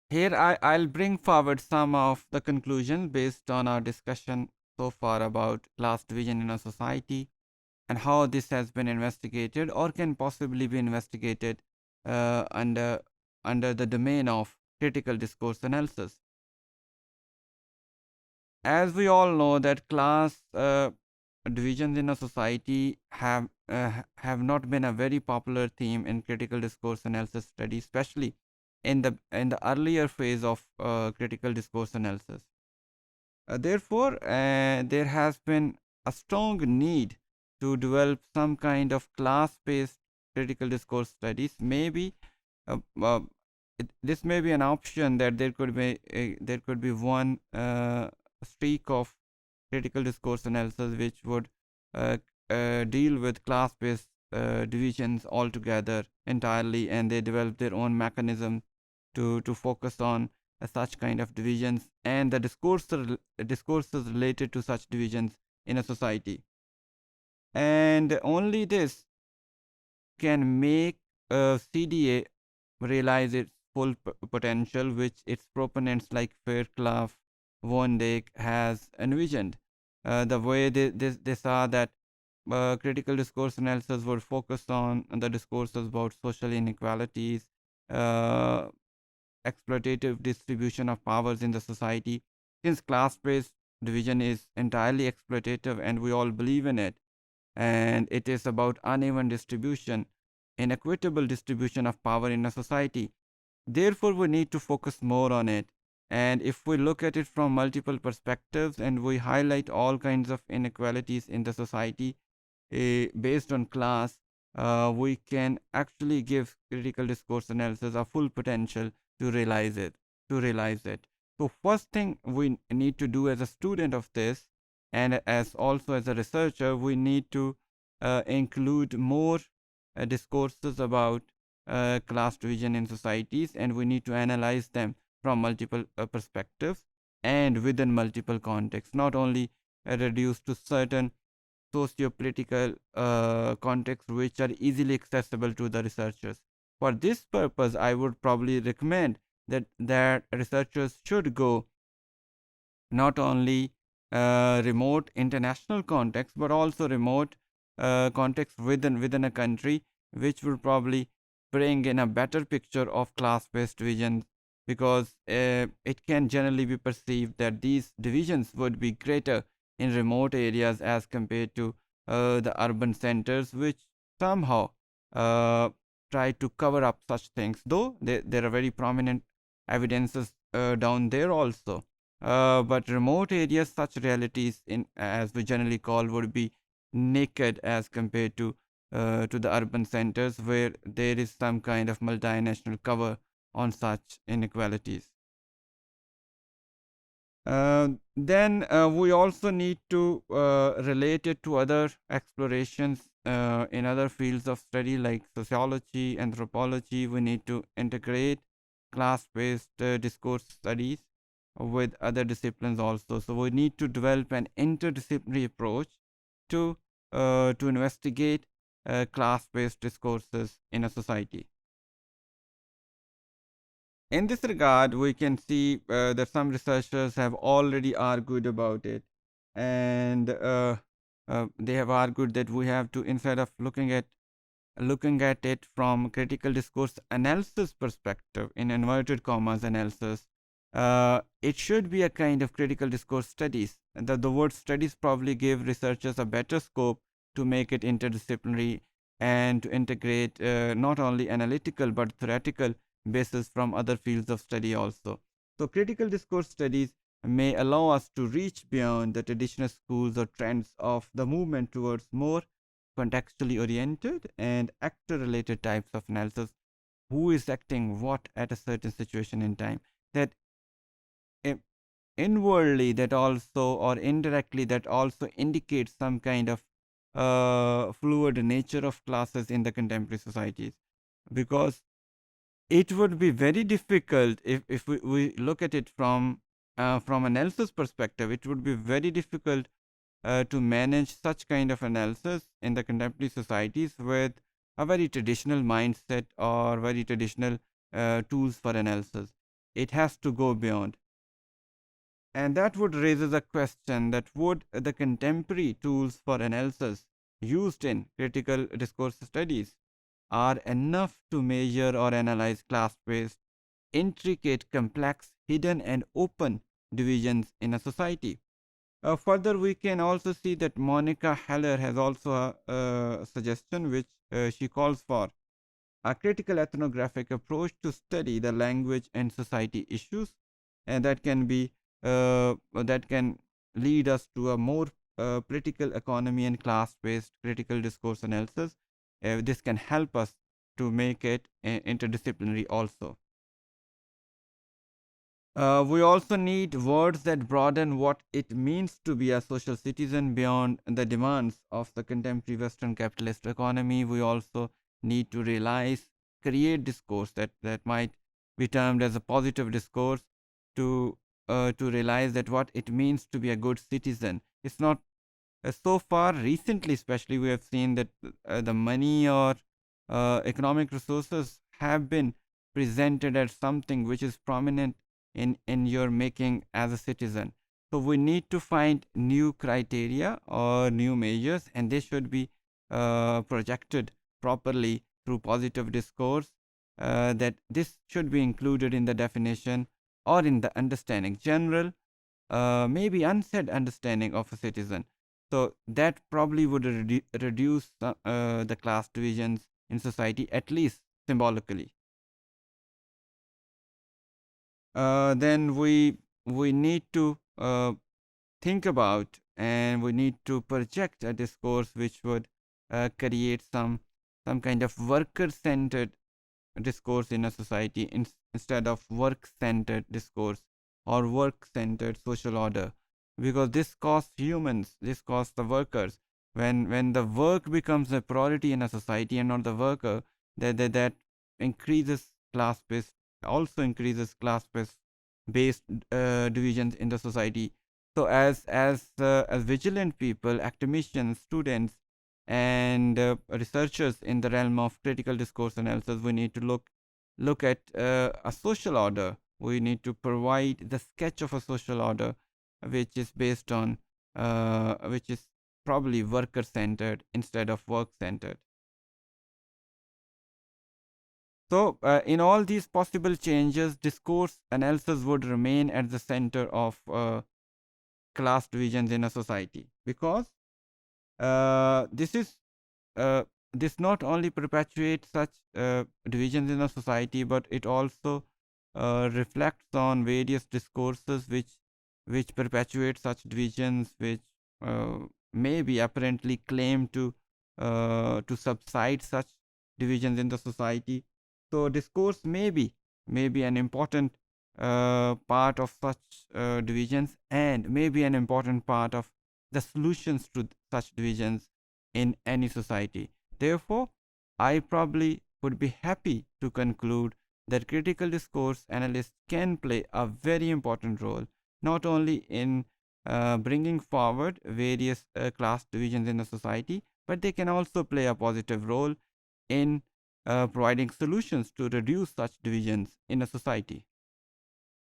Here I'll bring forward some of the conclusions based on our discussion so far about class division in a society and how this has been investigated or can possibly be investigated under the domain of critical discourse analysis. As we all know that class divisions in a society have not been a very popular theme in critical discourse analysis study, especially in the earlier phase of critical discourse analysis. Therefore, there has been a strong need to develop some kind of class-based critical discourse studies. Maybe uh, uh, this may be an option that there could be one streak of critical discourse analysis which would uh, deal with class-based divisions altogether entirely, and they develop their own mechanism to focus on such kind of divisions and the discourses related to such divisions in a society. And only this can make CDA realize its full potential, which its proponents like Fairclough, Von Dijk has envisioned. The way they saw that critical discourse analysis would focus on the discourses about social inequalities, uh, exploitative distribution of powers in the society. Since class based division is entirely exploitative and we all believe in it, and it is about uneven distribution, inequitable distribution of power in a society. Therefore, we need to focus more on it. And if we look at it from multiple perspectives and we highlight all kinds of inequalities in the society based on class, we can actually give critical discourse analysis a full potential to realize it. To realize it. So, first thing we need to do as a student of this, and as also as a researcher, we need to include more discourses about class division in societies, and we need to analyze them from multiple perspectives and within multiple contexts, not only reduced to certain socio-political contexts which are easily accessible to the researchers. For this purpose, I would probably recommend that researchers should go not only remote international context but also remote context within a country, which will probably bring in a better picture of class-based divisions, because it can generally be perceived that these divisions would be greater in remote areas as compared to the urban centers, which somehow uh, try to cover up such things, though there are very prominent evidences down there also. But remote areas, such realities, in as we generally call, would be naked as compared to the urban centers where there is some kind of multinational cover on such inequalities. Then we also need to relate it to other explorations in other fields of study like sociology, anthropology. We need to integrate class-based discourse studies with other disciplines also. So we need to develop an interdisciplinary approach to investigate class-based discourses in a society. In this regard, we can see that some researchers have already argued about it, and they have argued that we have to, instead of looking at it from critical discourse analysis perspective, in inverted commas analysis, it should be a kind of critical discourse studies. The word studies probably give researchers a better scope to make it interdisciplinary and to integrate not only analytical but theoretical basis from other fields of study also. So, critical discourse studies may allow us to reach beyond the traditional schools or trends of the movement towards more contextually oriented and actor related types of analysis. Who is acting what at a certain situation in time? That inwardly, that also, or indirectly, that also indicates some kind of fluid nature of classes in the contemporary societies, because it would be very difficult if we look at it from analysis perspective. It would be very difficult to manage such kind of analysis in the contemporary societies with a very traditional mindset or very traditional tools for analysis. It has to go beyond. And that would raises a question that would the contemporary tools for analysis used in critical discourse studies are enough to measure or analyze class-based, intricate, complex, hidden, and open divisions in a society. Further, we can also see that Monica Heller has also a suggestion which she calls for a critical ethnographic approach to study the language and society issues, and that can lead us to a more political economy and class-based critical discourse analysis. This can help us to make it interdisciplinary also. We also need words that broaden what it means to be a social citizen beyond the demands of the contemporary Western capitalist economy. We also need to realize, create discourse that might be termed as a positive discourse to to realize that what it means to be a good citizen. It's not so far recently, especially we have seen that the money or economic resources have been presented as something which is prominent in your making as a citizen. So we need to find new criteria or new measures, and they should be projected properly through positive discourse. That this should be included in the definition or in the understanding, general, maybe unsaid understanding of a citizen. So that probably would reduce the class divisions in society, at least symbolically. Then we need to think about, and we need to project a discourse which would create some kind of worker centered discourse in a society instead of work centered discourse or work centered social order, because this costs humans, this costs the workers. When the work becomes a priority in a society and not the worker, that increases class based, also increases class based divisions in the society. So as vigilant people, academicians, students, and researchers in the realm of critical discourse analysis, we need to look at a social order. We need to provide the sketch of a social order which is based on which is probably worker centered instead of work centered. So, in all these possible changes, discourse analysis would remain at the center of class divisions in a society, because this is this not only perpetuates such divisions in a society, but it also reflects on various discourses which perpetuate such divisions, which uh, may be apparently claim to subside such divisions in the society. So discourse may be an important part of such divisions, and may be an important part of the solutions to such divisions in any society. Therefore, I probably would be happy to conclude that critical discourse analysts can play a very important role, not only in bringing forward various class divisions in the society, but they can also play a positive role in providing solutions to reduce such divisions in a society.